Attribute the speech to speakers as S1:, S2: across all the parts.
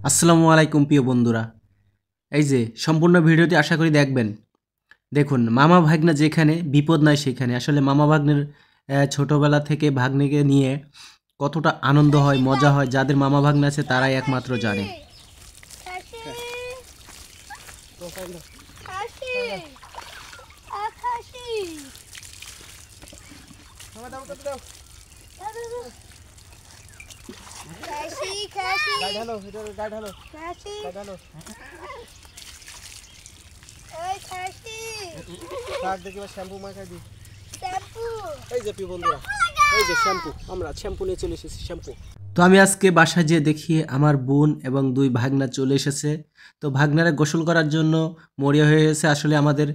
S1: আসসালামু আলাইকুম প্রিয় বন্ধুরা। এই যে সম্পূর্ণ ভিডিওটি আশা করি দেখবেন। দেখুন মামা ভাগ্না যেখানে বিপদ নাই সেখানে। আসলে মামা ভাগ্নের ছোটবেলা থেকে ভাগ্নিকে নিয়ে কতটা আনন্দ হয়, মজা হয়, যাদের মামা ভাগ্না আছে তারাই একমাত্র জানে।
S2: শ্যাম্পু মাখা দি এই যে প্রিয় বন্ধুরা, এই যে শ্যাম্পু, আমরা শ্যাম্পু নিয়ে চলে এসেছি। শ্যাম্পু
S1: তো আমি আজকে বাসায় যেয়ে দেখি আমার বোন এবং দুই ভাগনা চলে এসেছে। তো ভাগনারা গোসল করার জন্য মরিয়া হয়ে গেছে। আসলে আমাদের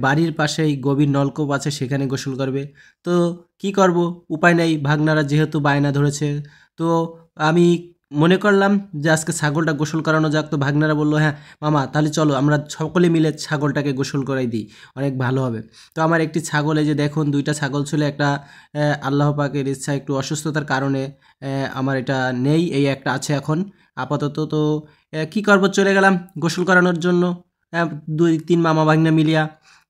S1: বাড়ির পাশেই গভীর নলকূপ আছে, সেখানে গোসল করবে। তো কি করব, উপায় নাই, ভাগনারা যেহেতু বায়না ধরেছে। তো আমি মনে করলাম যে আজকে ছাগলটা গোসল করানো যাক। তো ভাগনারা বললো, হ্যাঁ মামা তাহলে চলো আমরা সকলে মিলে ছাগলটাকে গোসল করাই দিই, অনেক ভালো হবে। তো আমার একটি ছাগল, এই যে দেখুন দুইটা ছাগল ছিল, একটা আল্লাহ পাকের ইচ্ছা একটু অসুস্থতার কারণে আমার এটা নেই, এই একটা আছে এখন আপাতত। তো কি করব, চলে গেলাম গোসল করানোর জন্য। দুই তিন মামা ভাগ্না মিলিয়া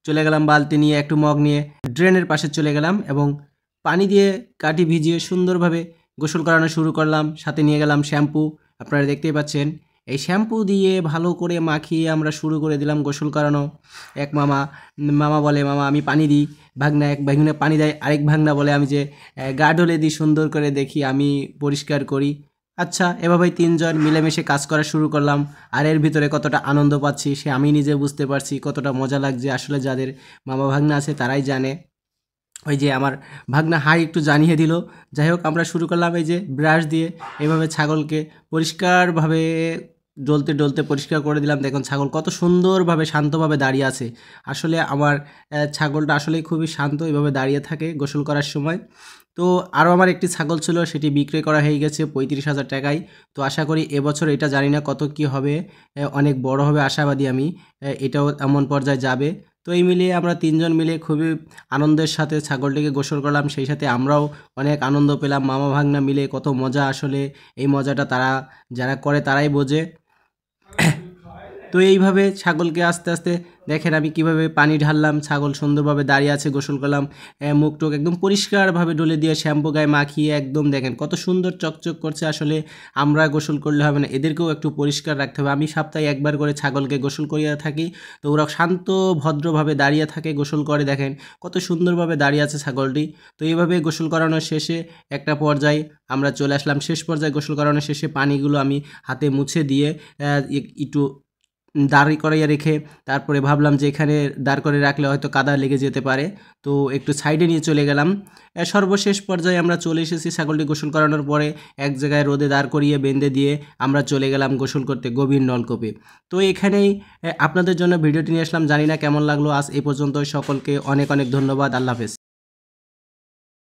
S1: চলে গেলাম, বালতি নিয়ে একটু মগ নিয়ে ড্রেনের পাশে চলে গেলাম এবং পানি দিয়ে কাটি ভিজিয়ে সুন্দরভাবে গোসল করানো শুরু করলাম। সাথে নিয়ে গেলাম শ্যাম্পু, আপনারা দেখতেই পাচ্ছেন। এই শ্যাম্পু দিয়ে ভালো করে মাখিয়ে আমরা শুরু করে দিলাম গোসল করানো। এক মামা মামা বলে, মামা আমি পানি দিই, ভাগনা এক ভাগনা পানি দেয়, আরেক ভাগনা বলে আমি যে গা ঢলে দিই, সুন্দর করে দেখি, আমি পরিষ্কার করি। আচ্ছা, এভাবেই তিনজন মিলেমিশে কাজ করা শুরু করলাম। আর এর ভিতরে কতটা আনন্দ পাচ্ছি সে আমি নিজে বুঝতে পারছি, কতটা মজা লাগছে। আসলে যাদের মামা ভাগনা আছে তারাই জানে। ওই যে আমার ভাগনা হাই একটু জানিয়ে দিল। যাই হোক, আমরা শুরু করলাম এই যে ব্রাশ দিয়ে এভাবে ছাগলকে পরিষ্কারভাবে ডলতে ডলতে পরিষ্কার করে দিলাম। দেখুন ছাগল কত সুন্দরভাবে শান্তভাবে দাঁড়িয়ে আছে। আসলে আমার ছাগলটা আসলেই খুবই শান্ত, এভাবে দাঁড়িয়ে থাকে গোসল করার সময়। তো আরও আমার একটি ছাগল ছিল, সেটি বিক্রয় করা হয়ে গেছে 35,000 টাকায়। তো আশা করি এবছর এটা জানি না কত কি হবে, অনেক বড় হবে আশাবাদী আমি, এটাও এমন পর্যায়ে যাবে। তো এই মিলিয়ে আমরা তিনজন মিলে খুবই আনন্দের সাথে ছাগলটিকে গোসল করলাম, সেই সাথে আমরাও অনেক আনন্দ পেলাম। মামা ভাগনা মিলে কত মজা, আসলে এই মজাটা তারা যারা করে তারাই বোঝে। তো এইভাবে ছাগলকে আস্তে আস্তে দেখেন আমি কিভাবে পানি ঢাললাম, ছাগল সুন্দরভাবে দাঁড়িয়ে আছে, গোসল করলাম। মুখ টুক একদম পরিষ্কারভাবে ডলে দিয়ে শ্যাম্পু গায়ে মাখিয়ে একদম দেখেন কত সুন্দর চকচক করছে। আসলে আমরা গোসল করলে হবে না, এদেরকেও একটু পরিষ্কার রাখতে হবে। আমি সপ্তাহে একবার করে ছাগলকে গোসল করিয়ে থাকি। তো ওরা শান্ত ভদ্রভাবে দাঁড়িয়ে থাকে, গোসল করে, দেখেন কত সুন্দরভাবে দাঁড়িয়ে আছে ছাগলটি। তো এইভাবে গোসল করানোর শেষে একটা পর্যায়ে আমরা চলে আসলাম, শেষ পর্যায়ে গোসল করানোর শেষে পানিগুলো আমি হাতে মুছে দিয়ে একটু দাঁড় করাইয়া রেখে তারপরে ভাবলাম যে এখানে দাঁড় করে রাখলে হয়তো কাদা লেগে যেতে পারে, তো একটু সাইডে নিয়ে চলে গেলাম। সর্বশেষ পর্যায়ে আমরা চলে এসেছি, ছাগলটি গোসল করানোর পরে এক জায়গায় রোদে দাঁড় করিয়ে বেঁধে দিয়ে আমরা চলে গেলাম গোসল করতে গভীর নলকূপে। তো এখানেই আপনাদের জন্য ভিডিওটি নিয়ে আসলাম, জানি না কেমন লাগলো। আজ এই পর্যন্ত, সকলকে অনেক অনেক ধন্যবাদ। আল্লাহ হাফেজ।